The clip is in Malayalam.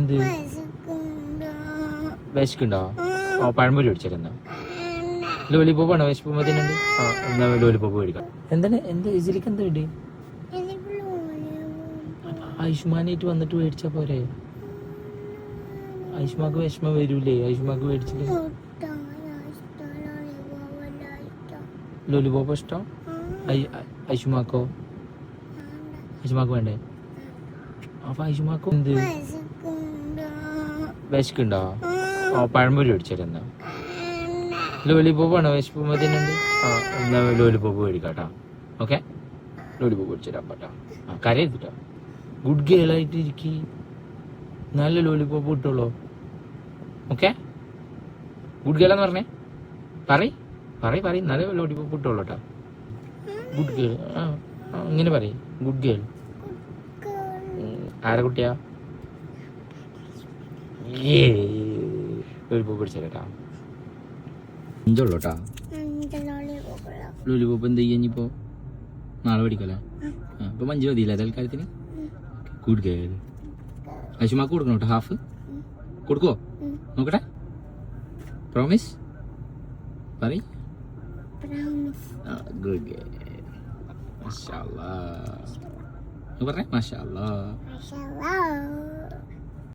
എന്ത് വിശക്കുണ്ടോ? ഓ പഴംപൊരി മേടിച്ചേരെന്നാ. ലോലിപോപ്പ് ആണോ വിശപ്പ് മതിനുണ്ട്? ആ എന്നാ ലോലിപോപ്പ് മേടിക്കാം. എന്താണ് എന്താ ഇതിലേക്ക് എന്താ വേണ്ടി? ആയുഷ്മാനായിട്ട് വന്നിട്ട് മേടിച്ചാ പോരെ? ആയുഷ്മാക്ക് വിഷമം വരൂലേ? ആയുഷ്മാക്ക് മേടിച്ചില്ലേ? ലോലിപോപ്പ് ഇഷ്ടം? ഐഷുമാക്കോ? ഐഷുമാക്ക് വേണ്ടേ? അപ്പൊ ഐഷുമാക്കോ എന്ത് വിശക്കുണ്ടോ? ഓ പഴംപൊരി മേടിച്ചേരെന്നാ. ലോലിപോപ്പ് ആണോ വിശപ്പ് മതിനുണ്ട്? ആ എന്നാ ലോലിപോപ്പ് മേടിക്കാട്ടാ. ഓക്കെ ലോലിപോപ്പ് മേടിച്ചേരാം കേട്ടോ. ആ കരയരുതിട്ടോ. ഗുഡ് ഗേൾ ആയിട്ട് ഇരിക്കി. നല്ല ലോലിപോപ്പ് കിട്ടുള്ളൂ. ഓക്കെ ഗുഡ് ഗേൾ എന്ന് പറഞ്ഞേ. പറയ് നല്ല ലോലിപോപ്പ് കിട്ടുള്ളൂ കേട്ടോ. Good girl. ആ ഇങ്ങനെ പറയും ഗുഡ് ഗേൾ. ആരെ കുട്ടിയാ? ലോലിപോപ്പ് മേടിച്ചേരാ. അഞ്ചുള്ളൂ കേട്ടാ. ലോലിപോപ്പ് എന്ത് ചെയ്യാ ഇനിയിപ്പോ? നാളെ മേടിക്കല്ലേ? ഇപ്പൊ 5 മതിയില്ലേ തൽക്കാലത്തിന്? Good girl. ഐഷുമാക്ക് കൊടുക്കണം കേട്ടോ. ഹാഫ് കൊടുക്കുവോ? നോക്കട്ടെ. പ്രോമിസ് പറയ്. Good girl. മാഷാ അല്ലാഹ് പറഞ്ഞേ. മാഷാ അല്ലാഹ്.